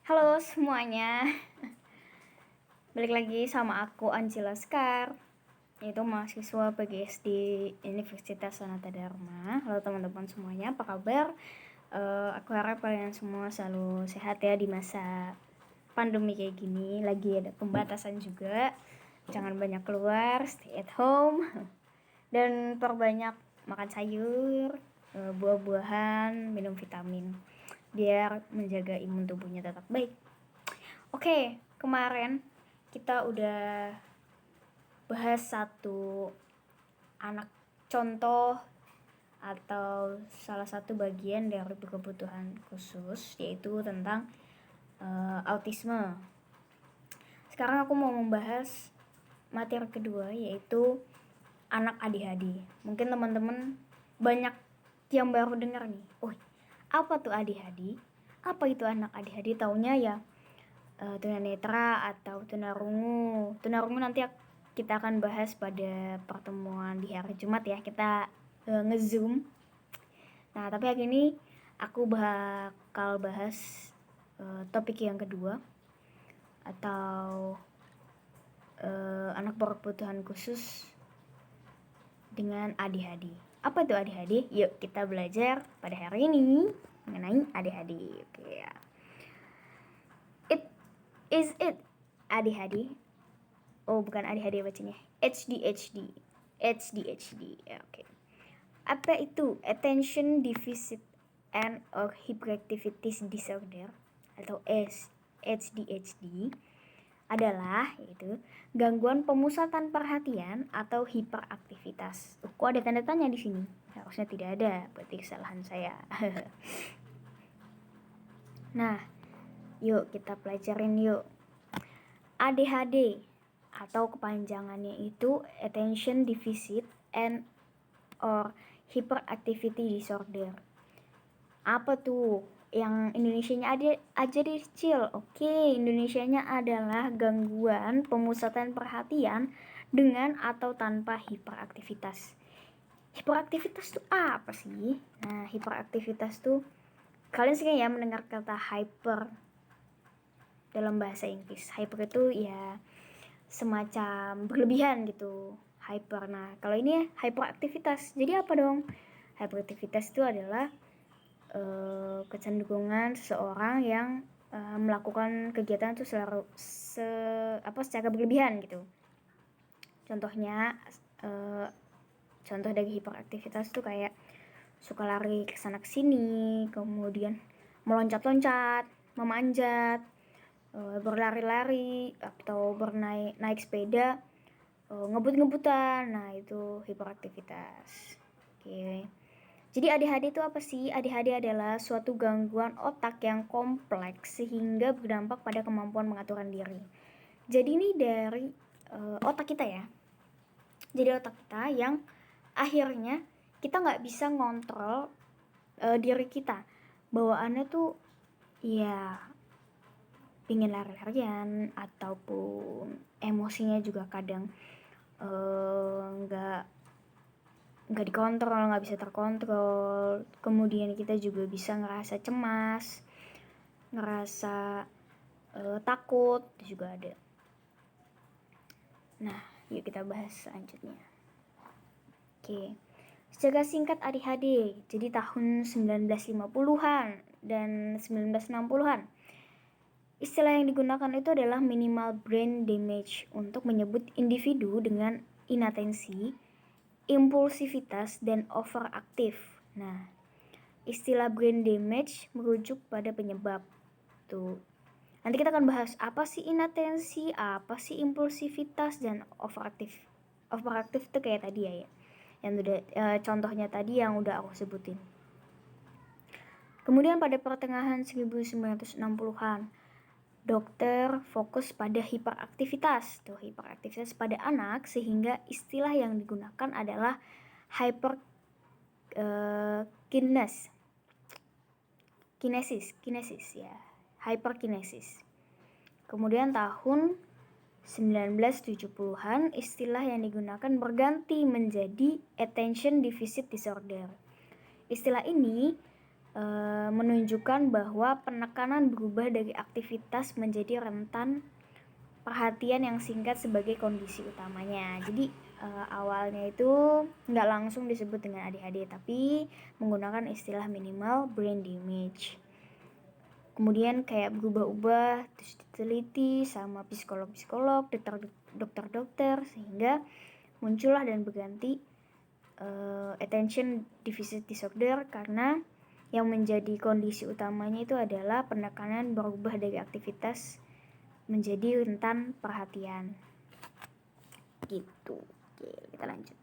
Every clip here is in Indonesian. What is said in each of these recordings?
Halo semuanya, balik lagi sama aku Angela Skar, yaitu mahasiswa PGSD Universitas Sanata Dharma. Halo teman-teman semuanya, apa kabar? Aku harap kalian semua selalu sehat ya di masa pandemi kayak gini. Lagi ada pembatasan juga, jangan banyak keluar, stay at home, dan perbanyak makan sayur, buah-buahan, minum vitamin biar menjaga imun tubuhnya tetap baik. Oke, kemarin kita udah bahas satu anak contoh atau salah satu bagian dari berkebutuhan khusus, yaitu tentang autisme. Sekarang aku mau membahas materi kedua, yaitu anak ADHD. Mungkin teman-teman banyak yang baru dengar nih. Oh, apa tuh ADHD? Apa itu anak ADHD? Taunya ya tunanetra atau tunarungu. Tunarungu nanti kita akan bahas pada pertemuan di hari Jumat ya. Kita nge-zoom. Nah, tapi hari ini aku bakal bahas topik yang kedua, atau anak berkebutuhan khusus dengan ADHD. Apa itu ADHD? Yuk kita belajar pada hari ini mengenai ADHD. Oke ya. Is it ADHD? Oh, bukan ADHD bacanya. ADHD. Ya, oke. Apa itu Attention Deficit and or Hyperactivity Disorder atau ADHD? Adalah yaitu gangguan pemusatan perhatian atau hiperaktivitas. Kok ada tanda tanya di sini? Harusnya tidak ada, berarti kesalahan saya. Nah, yuk kita pelajarin yuk. ADHD atau kepanjangannya itu Attention Deficit and or Hyperactivity Disorder. Apa tuh? Yang Indonesianya aja deh Cil. Oke, Indonesianya adalah gangguan pemusatan perhatian dengan atau tanpa hiperaktivitas. Hiperaktivitas tuh apa sih? Nah, hiperaktivitas tuh kalian sering ya mendengar kata hyper dalam bahasa Inggris. Hyper itu ya semacam berlebihan gitu. Hyper. Nah, kalau ini hyperaktivitas. Jadi apa dong? Hyperaktivitas itu adalah kecenderungan seseorang yang melakukan kegiatan itu secara berlebihan gitu. Contohnya contoh dari hiperaktivitas tuh kayak suka lari ke sana ke sini, kemudian meloncat-loncat, memanjat, berlari-lari atau naik sepeda, ngebut-ngebutan. Nah, itu hiperaktivitas. Oke. Jadi ADHD itu apa sih? ADHD adalah suatu gangguan otak yang kompleks sehingga berdampak pada kemampuan pengaturan diri. Jadi ini dari otak kita ya. Jadi otak kita yang akhirnya kita nggak bisa ngontrol diri kita. Bawaannya tuh ya pingin lari-larian ataupun emosinya juga kadang nggak dikontrol, nggak bisa terkontrol. Kemudian kita juga bisa ngerasa cemas, ngerasa takut, itu juga ada. Nah, yuk kita bahas selanjutnya. Oke. Secara singkat ADHD, jadi tahun 1950-an dan 1960-an. Istilah yang digunakan itu adalah minimal brain damage untuk menyebut individu dengan inatensi, impulsivitas, dan overaktif. Nah, istilah brain damage merujuk pada penyebab. Tuh. Nanti kita akan bahas apa sih inatensi, apa sih impulsivitas, dan overaktif. Overaktif itu kayak tadi ya. Yang udah contohnya tadi yang udah aku sebutin. Kemudian pada pertengahan 1960-an, dokter fokus pada hiperaktivitas pada anak, sehingga istilah yang digunakan adalah kinesis ya, hyperkinesis. Kemudian tahun 1970-an istilah yang digunakan berganti menjadi attention deficit disorder. Istilah ini menunjukkan bahwa penekanan berubah dari aktivitas menjadi rentan perhatian yang singkat sebagai kondisi utamanya. Jadi awalnya itu nggak langsung disebut dengan ADHD, tapi menggunakan istilah minimal brain damage. Kemudian kayak berubah-ubah, terus diteliti sama psikolog-psikolog, dokter-dokter, sehingga muncullah dan berganti attention deficit disorder, karena yang menjadi kondisi utamanya itu adalah penekanan berubah dari aktivitas menjadi rentan perhatian. Gitu. Oke, kita lanjut.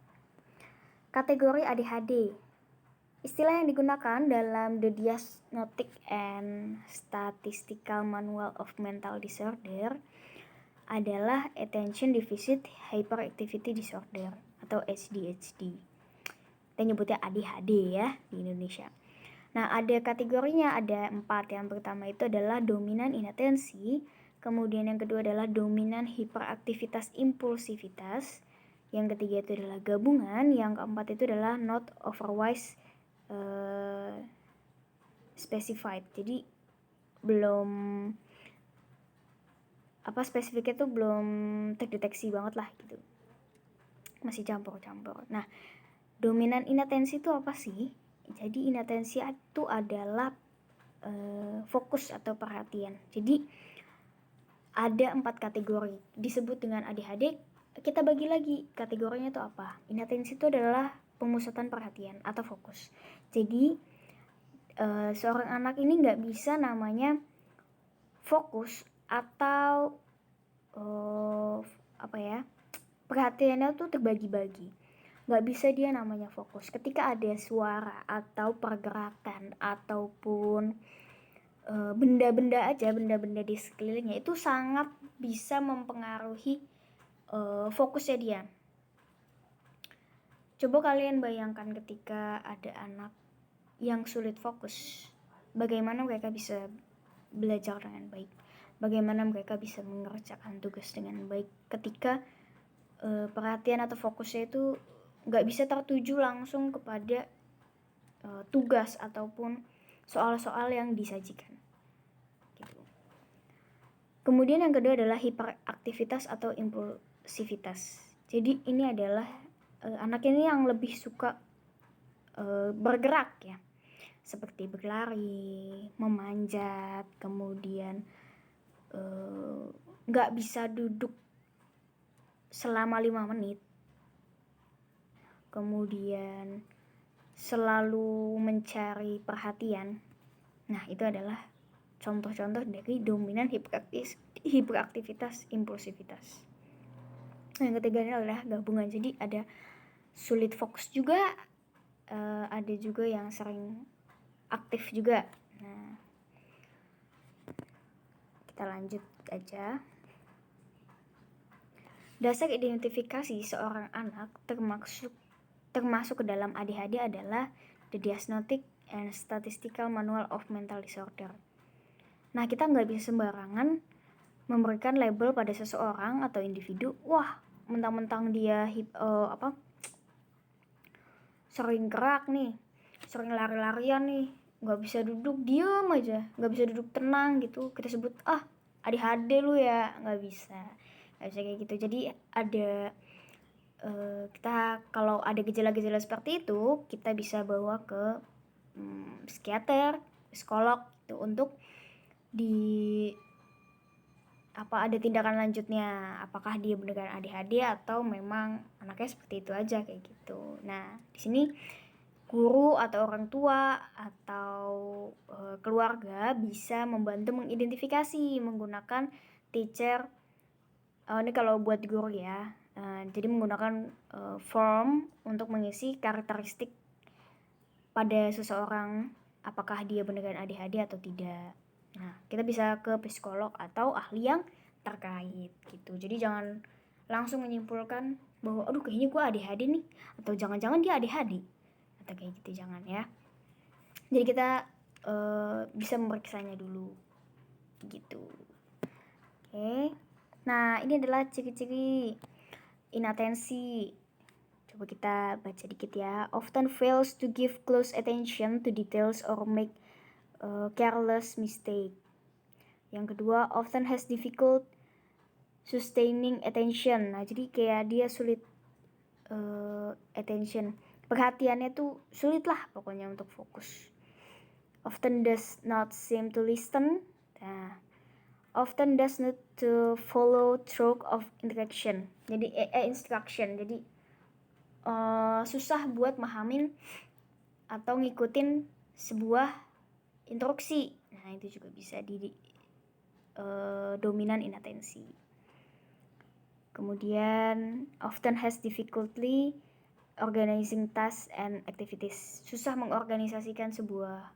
Kategori ADHD. Istilah yang digunakan dalam The Diagnostic and Statistical Manual of Mental Disorder adalah Attention Deficit Hyperactivity Disorder atau ADHD. Kita nyebutnya ADHD ya di Indonesia. Nah, ada kategorinya, ada 4. Yang pertama itu adalah dominan inatensi, kemudian yang kedua adalah dominan hiperaktivitas impulsivitas, yang ketiga itu adalah gabungan, yang keempat itu adalah not otherwise specified. Jadi belum spesifiknya tuh belum terdeteksi banget lah gitu, masih campur-campur. Nah, dominan inatensi itu apa sih? Jadi inatensi itu adalah fokus atau perhatian. Jadi ada 4 kategori disebut dengan ADHD. Kita bagi lagi kategorinya itu apa. Inatensi itu adalah pemusatan perhatian atau fokus. Jadi seorang anak ini nggak bisa namanya fokus atau perhatiannya tuh terbagi-bagi. Nggak bisa dia namanya fokus ketika ada suara atau pergerakan ataupun benda-benda di sekelilingnya, itu sangat bisa mempengaruhi fokusnya dia. Coba kalian bayangkan ketika ada anak yang sulit fokus, bagaimana mereka bisa belajar dengan baik, bagaimana mereka bisa mengerjakan tugas dengan baik ketika perhatian atau fokusnya itu nggak bisa tertuju langsung kepada tugas ataupun soal-soal yang disajikan gitu. Kemudian yang kedua adalah hiperaktivitas atau impulsivitas. Jadi ini adalah anak ini yang lebih suka bergerak ya, seperti berlari, memanjat, kemudian nggak bisa duduk selama 5 menit, kemudian selalu mencari perhatian. Nah, itu adalah contoh-contoh dari dominan hiperaktivitas impulsivitas. Yang ketiga adalah gabungan. Jadi ada sulit fokus juga, ada juga yang sering aktif juga. Nah, kita lanjut aja. Dasar identifikasi seorang anak termasuk ke dalam ADHD adalah The Diagnostic and Statistical Manual of Mental Disorder. Nah, kita nggak bisa sembarangan memberikan label pada seseorang atau individu. Wah, mentang-mentang dia sering gerak nih, sering lari-larian nih, nggak bisa duduk diam aja, nggak bisa duduk tenang gitu, kita sebut ADHD lu ya. Nggak bisa kayak gitu. Jadi ada kita kalau ada gejala-gejala seperti itu, kita bisa bawa ke psikiater, psikolog gitu, untuk ada tindakan lanjutnya, apakah dia benar ADHD atau memang anaknya seperti itu aja kayak gitu. Nah, di sini guru atau orang tua atau keluarga bisa membantu mengidentifikasi menggunakan teacher. Ini kalau buat guru ya. Jadi menggunakan form untuk mengisi karakteristik pada seseorang, apakah dia benar ADHD atau tidak. Nah, kita bisa ke psikolog atau ahli yang terkait gitu. Jadi jangan langsung menyimpulkan bahwa kayaknya gue ADHD nih, atau jangan-jangan dia ADHD atau kayak gitu, jangan ya. Jadi kita bisa memeriksanya dulu gitu. Oke. Nah, ini adalah ciri-ciri inatensi. Coba kita baca dikit ya. Often fails to give close attention to details or make careless mistake. Yang kedua, often has difficult sustaining attention. Nah, jadi kayak dia sulit attention, perhatiannya tuh sulit lah pokoknya untuk fokus. Often does not seem to listen. Nah, often does not to follow through of instruction. Jadi instruction. Jadi susah buat mahamin atau ngikutin sebuah instruksi. Nah, itu juga bisa di dominan inatensi. Kemudian often has difficulty organizing tasks and activities. Susah mengorganisasikan sebuah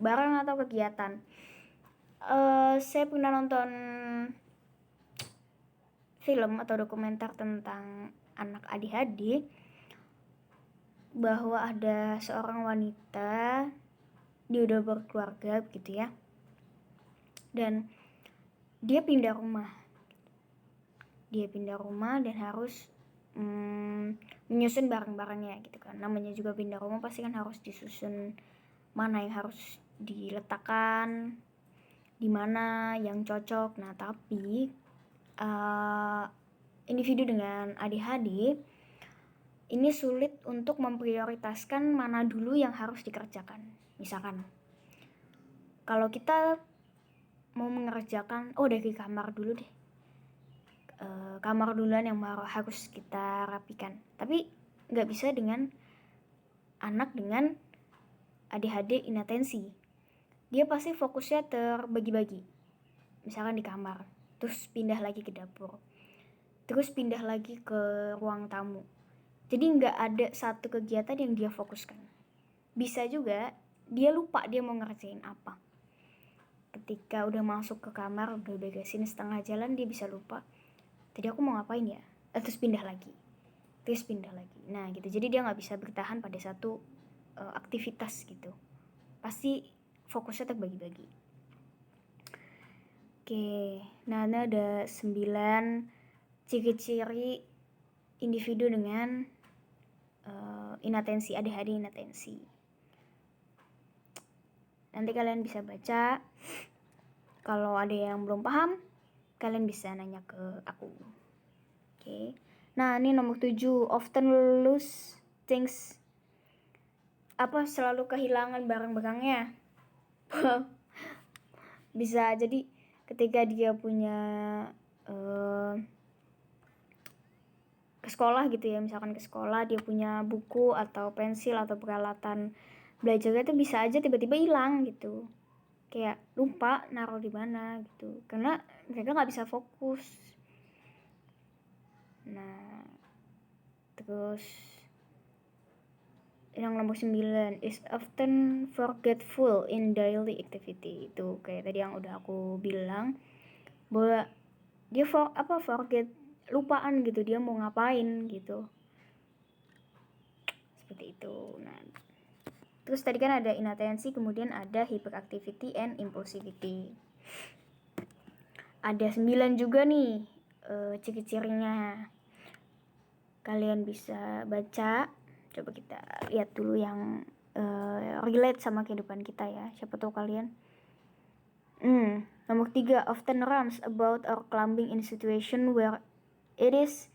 barang atau kegiatan. Saya pernah nonton film atau dokumenter tentang anak ADHD, bahwa ada seorang wanita, dia udah berkeluarga gitu ya, dan dia pindah rumah dan harus menyusun barang-barangnya gitu kan. Namanya juga pindah rumah, pasti kan harus disusun mana yang harus diletakkan, di mana yang cocok. Nah, tapi individu dengan ADHD ini sulit untuk memprioritaskan mana dulu yang harus dikerjakan. Misalkan kalau kita mau mengerjakan, dari kamar dulu deh, kamar duluan yang harus kita rapikan. Tapi nggak bisa dengan anak dengan ADHD inatensi. Dia pasti fokusnya terbagi-bagi. Misalkan di kamar, terus pindah lagi ke dapur, terus pindah lagi ke ruang tamu. Jadi nggak ada satu kegiatan yang dia fokuskan. Bisa juga dia lupa dia mau ngerjain apa. Ketika udah masuk ke kamar, udah beresin setengah jalan, dia bisa lupa, tadi aku mau ngapain ya? Terus pindah lagi. Nah gitu, jadi dia gak bisa bertahan pada satu aktivitas gitu. Pasti fokusnya terbagi-bagi. Oke, nah ini ada 9 ciri-ciri individu dengan inatensi, ADHD inatensi. Nanti kalian bisa baca. Kalau ada yang belum paham, kalian bisa nanya ke aku. Oke. Nah, ini nomor 7, often lose things. Selalu kehilangan barang-barangnya. Bisa jadi ketika dia punya ke sekolah gitu ya, misalkan ke sekolah dia punya buku atau pensil atau peralatan belajarnya itu bisa aja tiba-tiba hilang gitu. Kayak lupa naruh di mana gitu, karena mereka nggak bisa fokus. Nah, terus yang nomor 9 is often forgetful in daily activity. Itu kayak tadi yang udah aku bilang, bahwa dia forget, lupaan gitu, dia mau ngapain gitu, seperti itu. Nah, terus tadi kan ada inatensi, kemudian ada hyperactivity and impulsivity. Ada 9 juga nih ciri-cirinya. Kalian bisa baca. Coba kita lihat dulu yang relate sama kehidupan kita ya. Siapa tahu kalian. Nomor 3, often runs about or climbing in situation where it is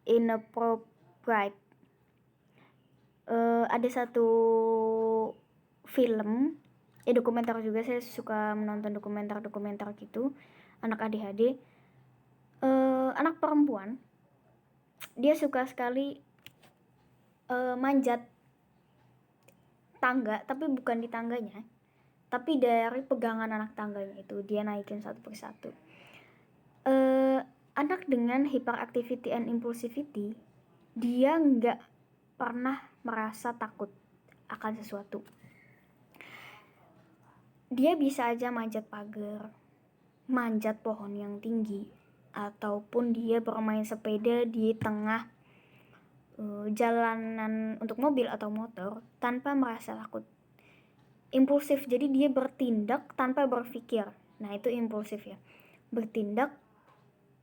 inappropriate. Ada satu film, dokumenter juga, saya suka menonton dokumenter gitu, anak ADHD, anak perempuan, dia suka sekali manjat tangga, tapi bukan di tangganya, tapi dari pegangan anak tangganya itu dia naikin satu persatu. Anak dengan hyperactivity and impulsivity, dia nggak pernah merasa takut akan sesuatu. Dia bisa aja manjat pagar, manjat pohon yang tinggi, ataupun dia bermain sepeda di tengah jalanan untuk mobil atau motor tanpa merasa takut. Impulsif, jadi dia bertindak tanpa berpikir. Nah, itu impulsif ya. Bertindak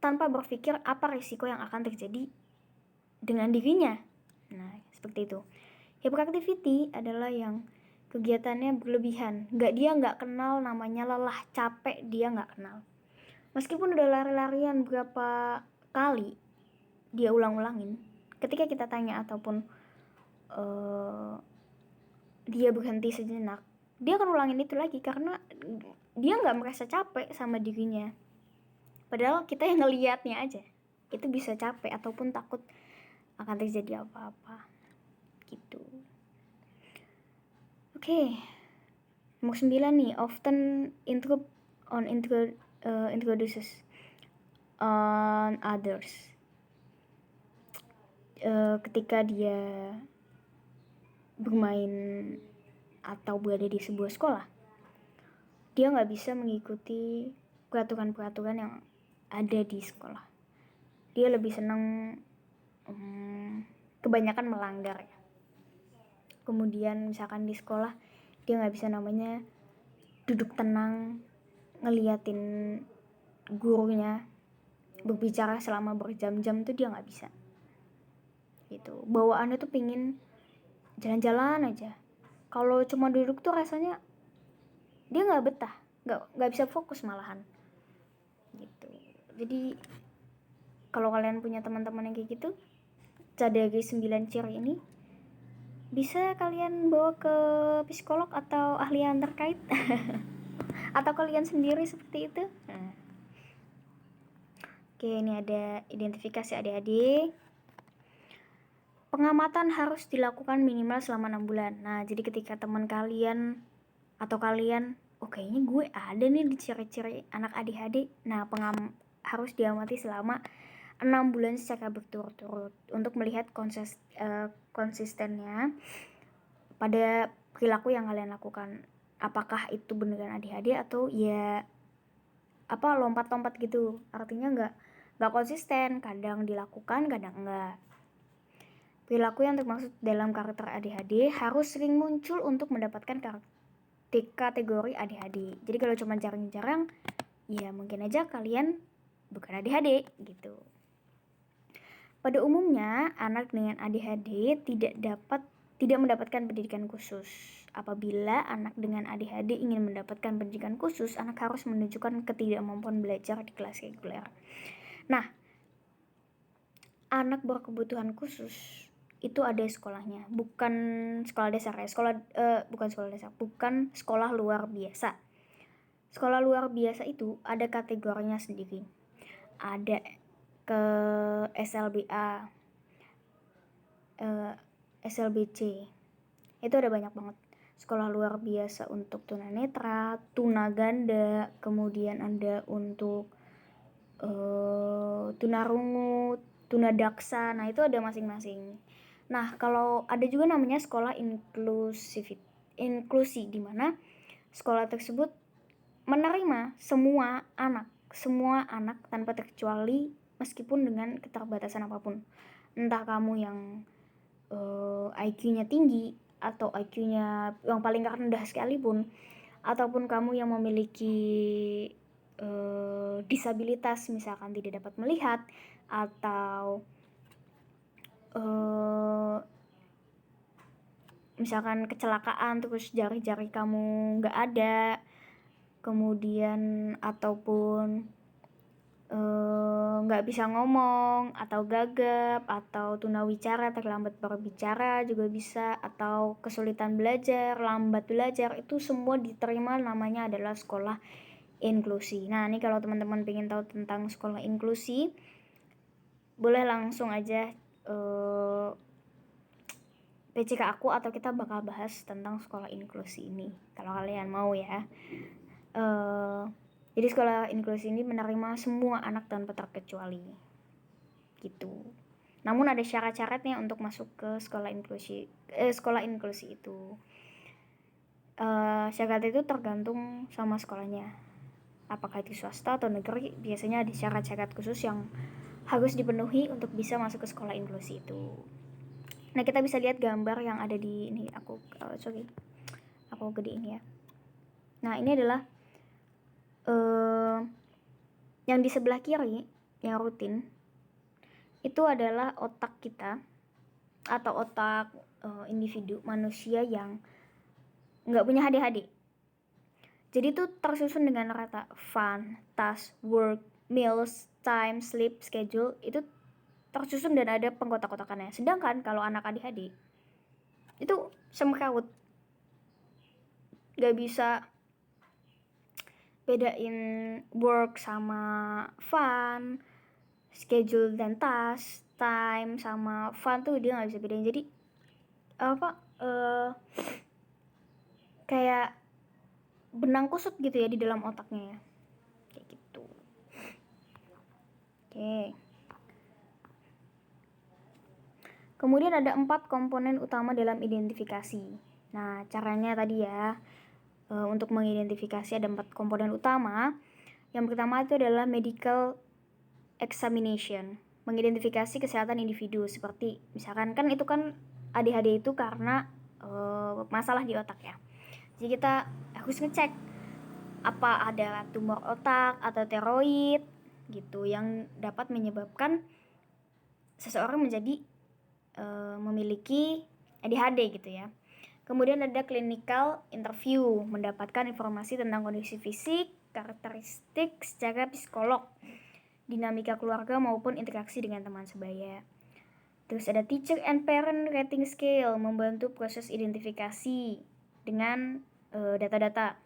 tanpa berpikir apa risiko yang akan terjadi dengan dirinya. Nah, seperti itu. Hyperactivity adalah yang kegiatannya berlebihan. Dia nggak kenal namanya lelah, capek dia nggak kenal. Meskipun udah lari-larian berapa kali dia ulang-ulangin, ketika kita tanya ataupun dia berhenti sejenak, dia akan ulangin itu lagi karena dia nggak merasa capek sama dirinya. Padahal kita yang ngeliatnya aja itu bisa capek ataupun takut akan terjadi apa-apa gitu. Oke. Nomor 9 nih, often introduces on others. Ketika dia bermain atau berada di sebuah sekolah, dia nggak bisa mengikuti peraturan-peraturan yang ada di sekolah. Dia lebih senang kebanyakan melanggar ya. Kemudian misalkan di sekolah dia nggak bisa namanya duduk tenang ngeliatin gurunya berbicara selama berjam-jam, tuh dia nggak bisa gitu. Bawaannya tuh pingin jalan-jalan aja. Kalau cuma duduk tuh rasanya dia nggak betah, nggak bisa fokus malahan gitu. Jadi kalau kalian punya teman-teman yang kayak gitu, dari 9 ciri ini bisa kalian bawa ke psikolog atau ahli yang terkait atau kalian sendiri seperti itu. Oke, ini ada identifikasi adik-adik. Pengamatan harus dilakukan minimal selama 6 bulan. Nah, jadi ketika teman kalian atau kalian, kayaknya gue ada nih di ciri-ciri anak ADHD. Nah, harus diamati selama 6 bulan secara berturut-turut untuk melihat konsistennya pada perilaku yang kalian lakukan. Apakah itu beneran ADHD atau ya lompat-lompat gitu. Artinya nggak konsisten, kadang dilakukan, kadang enggak. Perilaku yang termaksud dalam karakter ADHD harus sering muncul untuk mendapatkan kategori ADHD. Jadi kalau cuma jarang-jarang, ya mungkin aja kalian bukan ADHD gitu. Pada umumnya, anak dengan ADHD tidak mendapatkan pendidikan khusus. Apabila anak dengan ADHD ingin mendapatkan pendidikan khusus, anak harus menunjukkan ketidakmampuan belajar di kelas reguler. Nah, anak berkebutuhan khusus itu ada sekolahnya, bukan sekolah dasar ya. Bukan sekolah luar biasa. Sekolah luar biasa itu ada kategorinya sendiri. Ada ke SLBA, SLBC. Itu ada banyak banget. Sekolah luar biasa untuk tunanetra, tunaganda, kemudian ada untuk tunarungu, tunadaksa. Nah, itu ada masing-masing. Nah, kalau ada juga namanya sekolah inklusi, di mana sekolah tersebut menerima semua anak tanpa terkecuali, meskipun dengan keterbatasan apapun. Entah kamu yang IQ-nya tinggi atau IQ-nya yang paling rendah sekalipun, ataupun kamu yang memiliki disabilitas, misalkan tidak dapat melihat atau misalkan kecelakaan terus jari-jari kamu nggak ada, kemudian ataupun nggak bisa ngomong atau gagap atau tunawicara, terlambat berbicara juga bisa, atau kesulitan belajar, lambat belajar, itu semua diterima namanya adalah sekolah inklusi. Nah, ini kalau teman-teman pengen tahu tentang sekolah inklusi, boleh langsung aja PC ke aku, atau kita bakal bahas tentang sekolah inklusi ini kalau kalian mau ya. Jadi sekolah inklusi ini menerima semua anak tanpa terkecuali gitu. Namun ada syarat-syaratnya untuk masuk ke sekolah inklusi itu. Syarat itu tergantung sama sekolahnya, apakah itu swasta atau negeri. Biasanya ada syarat-syarat khusus yang harus dipenuhi untuk bisa masuk ke sekolah inklusi itu. Nah, kita bisa lihat gambar yang ada di ini. Aku gedein ya. Nah, ini adalah yang di sebelah kiri yang rutin itu adalah otak kita atau otak individu manusia yang nggak punya ADHD. Jadi itu tersusun dengan rata fun, task, work, meals, time, sleep, schedule, itu tersusun dan ada pengkotak-kotakannya. Sedangkan kalau anak ADHD itu semrawut, nggak bisa bedain work sama fun, schedule dan task, time sama fun tuh dia nggak bisa bedain. Jadi kayak benang kusut gitu ya di dalam otaknya ya, kayak gitu. Oke. Kemudian ada 4 komponen utama dalam identifikasi. Nah, caranya tadi ya, untuk mengidentifikasi ada 4 komponen utama. Yang pertama itu adalah medical examination, mengidentifikasi kesehatan individu. Seperti misalkan kan itu kan ADHD itu karena masalah di otak ya. Jadi kita harus ngecek apa ada tumor otak atau tiroid gitu yang dapat menyebabkan seseorang menjadi memiliki ADHD gitu ya. Kemudian ada clinical interview, mendapatkan informasi tentang kondisi fisik, karakteristik secara psikolog, dinamika keluarga maupun interaksi dengan teman sebaya. Terus ada teacher and parent rating scale, membantu proses identifikasi dengan data-data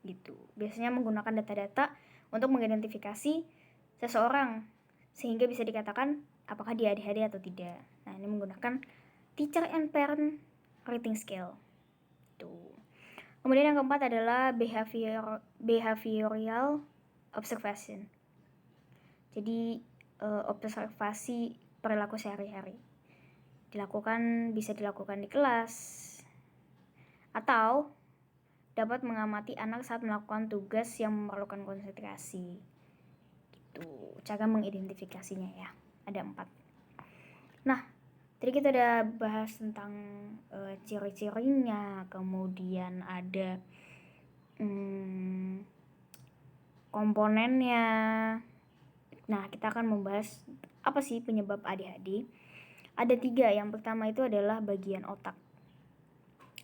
gitu. Biasanya menggunakan data-data untuk mengidentifikasi seseorang sehingga bisa dikatakan apakah dia ADHD atau tidak. Nah, ini menggunakan teacher and parent rating scale. Tuh. Kemudian yang keempat adalah behavioral observation. Jadi observasi perilaku sehari-hari. Bisa dilakukan di kelas atau dapat mengamati anak saat melakukan tugas yang memerlukan konsentrasi. Gitu. Cara mengidentifikasinya ya. Ada 4. Nah, tadi kita udah bahas tentang ciri-cirinya, kemudian ada komponennya. Nah, kita akan membahas apa sih penyebab ADHD. Ada 3. Yang pertama itu adalah bagian otak.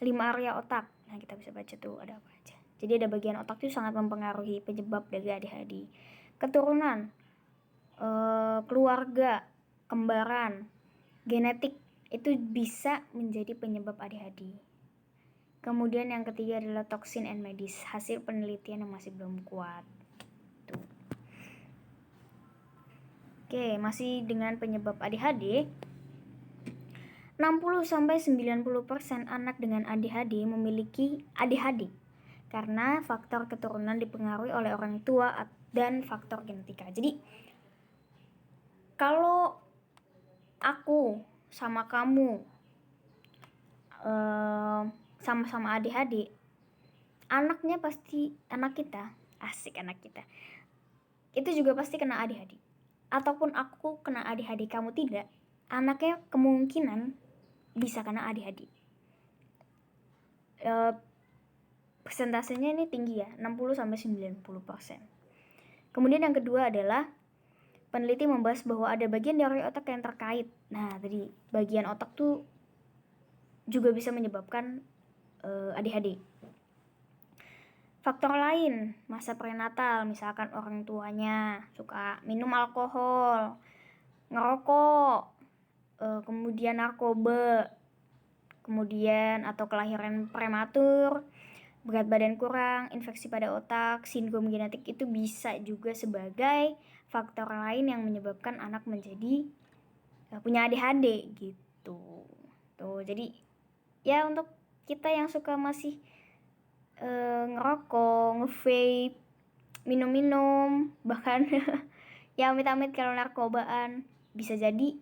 5 area otak. Nah, kita bisa baca tuh ada apa aja. Jadi ada bagian otak itu sangat mempengaruhi penyebab dari ADHD. Keturunan, keluarga, kembaran, genetik itu bisa menjadi penyebab ADHD. Kemudian yang ketiga adalah toksin and medis, hasil penelitian yang masih belum kuat. Tuh. Oke, masih dengan penyebab ADHD. 60-90% anak dengan ADHD memiliki ADHD karena faktor keturunan dipengaruhi oleh orang tua dan faktor genetika. Jadi kalau aku sama kamu sama-sama ADHD, anak kita itu juga pasti kena ADHD. Ataupun aku kena ADHD, kamu tidak, anaknya kemungkinan bisa kena ADHD. Persentasenya ini tinggi ya, 60-90%. Kemudian yang kedua adalah peneliti membahas bahwa ada bagian dari otak yang terkait. Nah, tadi bagian otak tuh juga bisa menyebabkan ADHD. Faktor lain, masa prenatal, misalkan orang tuanya suka minum alkohol, ngerokok, kemudian narkoba, kemudian atau kelahiran prematur, berat badan kurang, infeksi pada otak, sindrom genetik itu bisa juga sebagai faktor lain yang menyebabkan anak menjadi punya ADHD gitu. Tuh, jadi ya untuk kita yang suka masih ngerokok, nge-vape, minum-minum, bahkan ya amit-amit kalau narkobaan, bisa jadi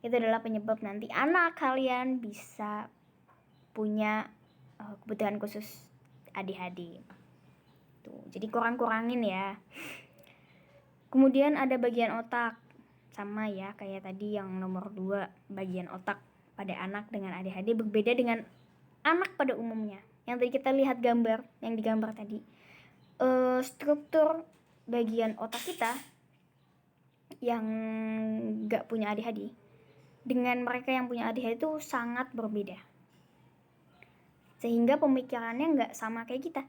itu adalah penyebab nanti anak kalian bisa punya kebutuhan khusus ADHD. Tuh, jadi kurang-kurangin ya. Kemudian ada bagian otak. Sama ya kayak tadi yang nomor 2, bagian otak pada anak dengan ADHD berbeda dengan anak pada umumnya. Yang tadi kita lihat gambar, yang digambar tadi. Struktur bagian otak kita yang gak punya ADHD dengan mereka yang punya ADHD itu sangat berbeda. sehingga pemikirannya nggak sama kayak kita.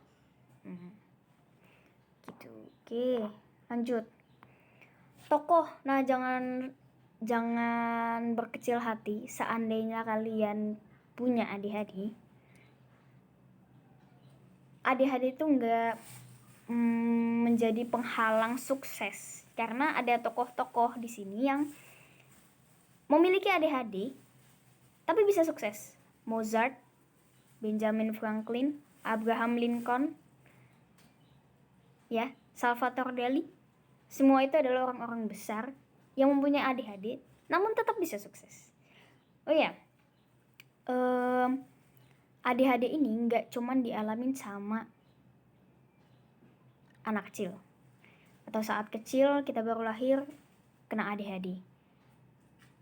Gitu. Oke, lanjut. Tokoh. Nah, jangan berkecil hati seandainya kalian punya ADHD. ADHD itu nggak menjadi penghalang sukses, karena ada tokoh-tokoh di sini yang memiliki ADHD tapi bisa sukses. Mozart, Benjamin Franklin, Abraham Lincoln, ya, Salvador Dali. Semua itu adalah orang-orang besar yang mempunyai ADHD namun tetap bisa sukses. Oh ya, ADHD ini nggak cuman dialamin sama anak kecil atau saat kecil kita baru lahir kena ADHD.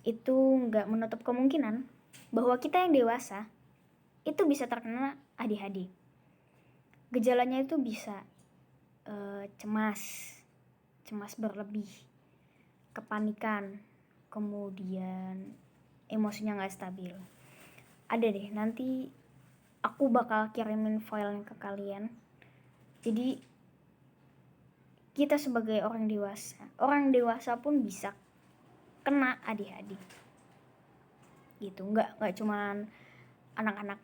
Itu nggak menutup kemungkinan bahwa kita yang dewasa itu bisa terkena ADHD. Gejalanya itu bisa cemas berlebih, kepanikan, kemudian emosinya nggak stabil. Ada deh, nanti aku bakal kirimin filenya ke kalian. Jadi kita sebagai orang dewasa pun bisa kena ADHD. Gitu, nggak cuman anak-anak.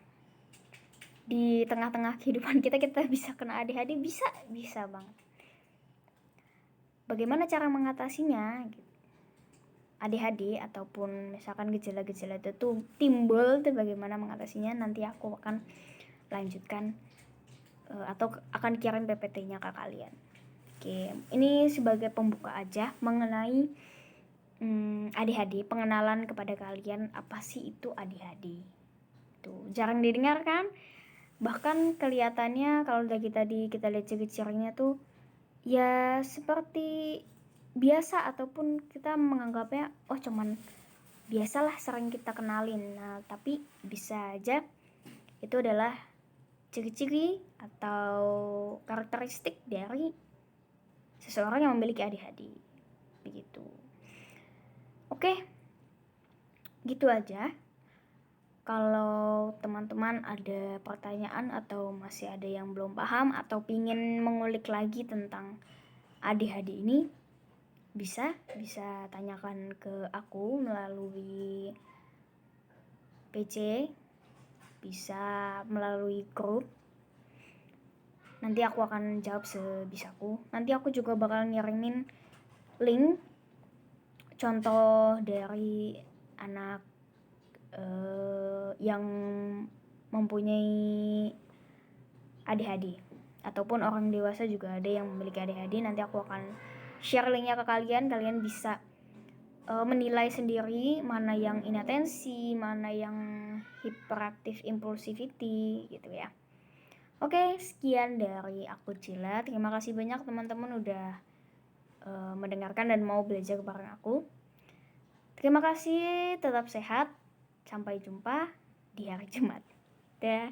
Di tengah-tengah kehidupan kita bisa kena ADHD, bisa banget. Bagaimana cara mengatasinya? ADHD ataupun misalkan gejala-gejala itu tuh timbul tuh, bagaimana mengatasinya nanti aku akan lanjutkan atau akan kirim PPT-nya ke kalian. Oke, ini sebagai pembuka aja mengenai ADHD, pengenalan kepada kalian apa sih itu ADHD. Tuh, jarang didengar kan? Bahkan kelihatannya kalau dari tadi kita lihat ciri-cirinya tuh ya seperti biasa, ataupun kita menganggapnya oh cuman biasalah, sering kita kenalin. Nah, tapi bisa aja itu adalah ciri-ciri atau karakteristik dari seseorang yang memiliki ADHD. Begitu. Oke. Gitu aja. Kalau teman-teman ada pertanyaan atau masih ada yang belum paham atau pingin mengulik lagi tentang ADHD ini, bisa tanyakan ke aku melalui PC, bisa melalui grup. Nanti aku akan jawab sebisaku. Nanti aku juga bakal ngirimin link contoh dari anak yang mempunyai ADHD ataupun orang dewasa juga ada yang memiliki ADHD. Nanti aku akan share linknya ke kalian. Kalian bisa menilai sendiri mana yang inatensi, mana yang hyperactive impulsivity gitu ya. Oke, sekian dari aku Cila. Terima kasih banyak teman-teman udah mendengarkan dan mau belajar bareng aku. Terima kasih, tetap sehat. Sampai jumpa di hari Jumat. Dah.